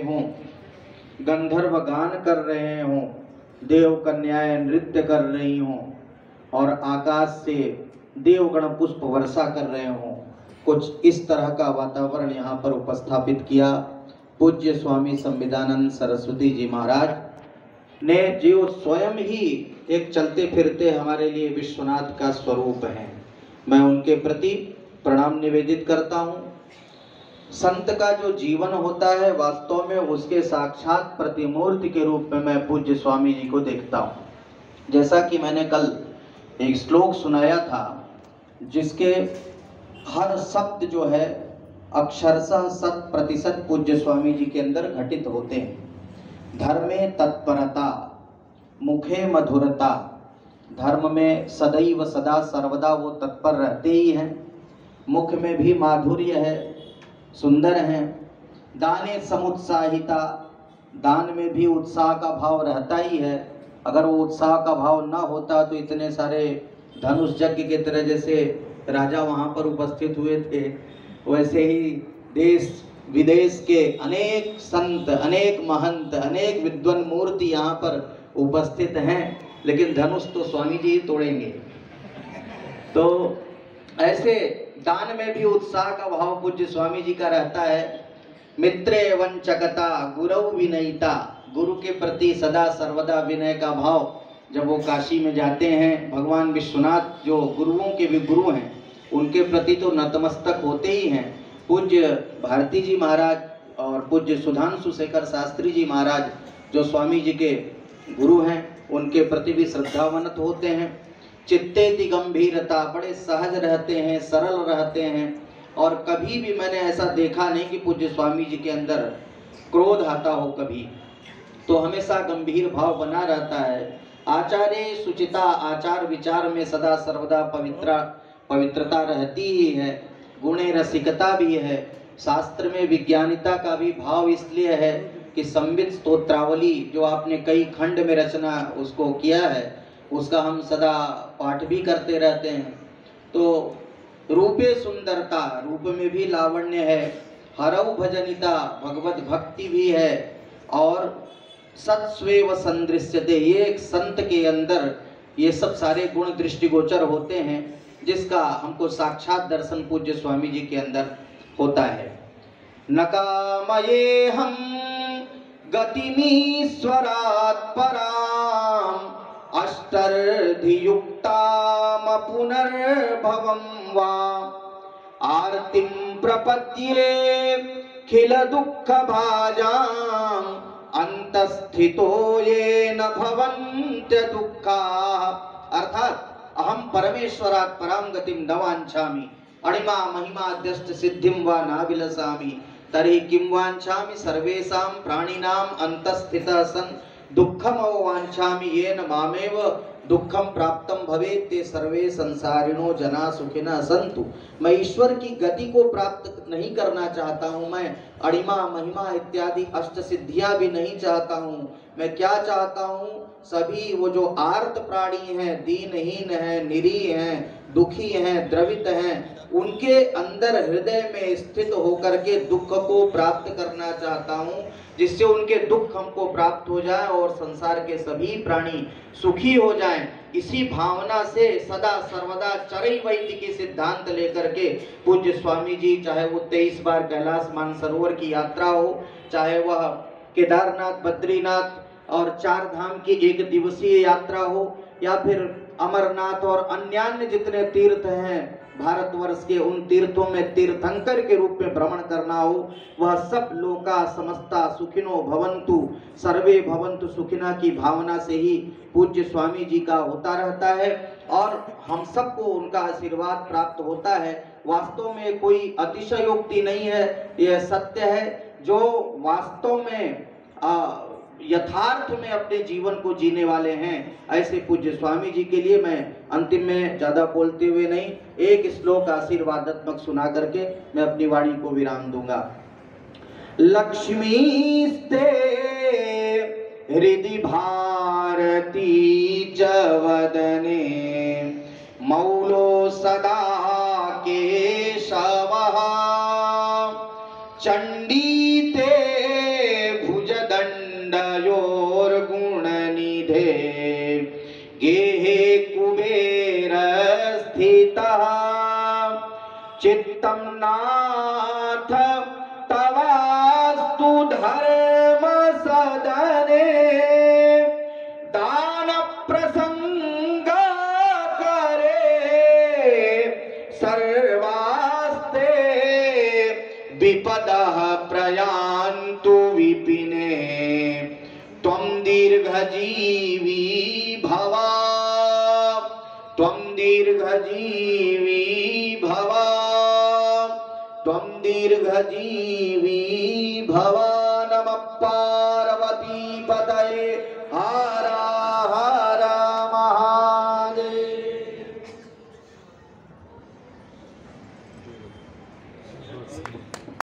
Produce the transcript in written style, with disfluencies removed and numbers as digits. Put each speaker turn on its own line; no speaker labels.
हों, गंधर्व गान कर रहे हों, देव कन्याएं नृत्य कर रही हों और आकाश से देवगण पुष्प वर्षा कर रहे हों, कुछ इस तरह का वातावरण यहाँ पर उपस्थापित किया पूज्य स्वामी संविदानंद सरस्वती जी महाराज ने, जो स्वयं ही एक चलते फिरते हमारे लिए विश्वनाथ का स्वरूप है। मैं उनके प्रति प्रणाम निवेदित करता हूँ। संत का जो जीवन होता है वास्तव में उसके साक्षात प्रतिमूर्ति के रूप में मैं पूज्य स्वामी जी को देखता हूँ। जैसा कि मैंने कल एक श्लोक सुनाया था जिसके हर शब्द जो है अक्षरशः 100% पूज्य स्वामी जी के अंदर घटित होते हैं। धर्मे तत्परता, मुखे मधुरता, धर्म में सदैव सदा सर्वदा वो तत्पर रहते ही हैं, मुख में भी माधुर्य है, सुंदर हैं। दाने समुत्साहिता, दान में भी उत्साह का भाव रहता ही है। अगर वो उत्साह का भाव ना होता तो इतने सारे धनुष यज्ञ के तरह जैसे राजा वहाँ पर उपस्थित हुए थे, वैसे ही देश विदेश के अनेक संत, अनेक महंत, अनेक विद्वान मूर्ति यहाँ पर उपस्थित हैं, लेकिन धनुष तो स्वामी जी ही तोड़ेंगे। तो ऐसे दान में भी उत्साह का भाव पूज्य स्वामी जी का रहता है। मित्रे वंचकता गुरु विनयिता, गुरु के प्रति सदा सर्वदा विनय का भाव। जब वो काशी में जाते हैं, भगवान विश्वनाथ जो गुरुओं के भी गुरु हैं उनके प्रति तो नतमस्तक होते ही हैं। पूज्य भारती जी महाराज और पूज्य सुधांशु शेखर शास्त्री जी महाराज जो स्वामी जी के गुरु हैं उनके प्रति भी श्रद्धावनत होते हैं। चित्तेति गंभीरता, बड़े सहज रहते हैं, सरल रहते हैं और कभी भी मैंने ऐसा देखा नहीं कि पूज्य स्वामी जी के अंदर क्रोध आता हो कभी, तो हमेशा गंभीर भाव बना रहता है। आचार्य सुचिता, आचार विचार में सदा सर्वदा पवित्रता रहती ही है। गुणे रसिकता भी है। शास्त्र में विज्ञानिता का भी भाव इसलिए है कि संवित स्तोत्रावली जो आपने कई खंड में रचना उसको किया है उसका हम सदा पाठ भी करते रहते हैं। तो रूपे सुंदरता, रूप में भी लावण्य है। हरौ भजनिता, भगवत भक्ति भी है और सत्स्वेव संदृश्यते, ये एक संत के अंदर ये सब सारे गुण दृष्टिगोचर होते हैं जिसका हमको साक्षात दर्शन पूज्य स्वामी जी के अंदर होता है। नकामये हम गतिमीश्वरात् पराम अष्टर्धियुक्ताम पुनर्भवं वा आर्तिं प्रपद्ये खिल दुःख भाजाम अंतस्थितो ये न भवन्त्य दुःखा। अर्थात अहम परमेश्वरात् पराम गतिम न वाञ्छामि अणिमा महिमा अध्यष्ट सिद्धिं वा नाभिलषामि तर्हि किं वाञ्छामि सर्वेषां प्राणिनां अंतस्थितः सन् दुःखम वाञ्छामि येन मामेव दुःखम प्राप्तम भवेत् ते सर्वे संसारिणो जना सुखिनः सन्तु। मैं ईश्वर की गति को प्राप्त नहीं करना चाहता हूँ, मैं अणिमा महिमा इत्यादि अष्ट सिद्धियां भी नहीं चाहता हूँ। मैं क्या चाहता हूँ, सभी वो जो आर्त प्राणी हैं, दीनहीन हैं, निरीह हैं, दुखी हैं, द्रवित हैं, उनके अंदर हृदय में स्थित होकर के दुख को प्राप्त करना चाहता हूँ, जिससे उनके दुख हमको प्राप्त हो जाए और संसार के सभी प्राणी सुखी हो जाएं। इसी भावना से सदा सर्वदा चरैवैति की सिद्धांत लेकर के पूज्य स्वामी जी, चाहे वो 23 बार कैलाश मानसरोवर की यात्रा हो, चाहे वह केदारनाथ, बद्रीनाथ और 4 धाम की 1 दिवसीय यात्रा हो, या फिर अमरनाथ और अन्य जितने तीर्थ हैं भारतवर्ष के, उन तीर्थों में तीर्थंकर के रूप में भ्रमण करना हो, वह सब लोका समस्ता सुखिनो भवन्तु सर्वे भवन्तु सुखिना की भावना से ही पूज्य स्वामी जी का होता रहता है और हम सबको उनका आशीर्वाद प्राप्त होता है। वास्तव में कोई अतिशयोक्ति नहीं है, यह सत्य है। जो वास्तव में यथार्थ में अपने जीवन को जीने वाले हैं, ऐसे पूज्य स्वामी जी के लिए मैं अंतिम में ज्यादा बोलते हुए नहीं, एक श्लोक आशीर्वादात्मक सुना करके मैं अपनी वाणी को विराम दूंगा। लक्ष्मीस्ते हृदि भारती च वदने मौलो सदा केशवः चंडी ते धर्म सदने दान प्रसंग करे सर्वास्ते विपदः प्रयान्तु विपिने त्वं दीर्घजीवी भव त्वं दीर्घजीवी भव त्वं दीर्घजीवी भव नमः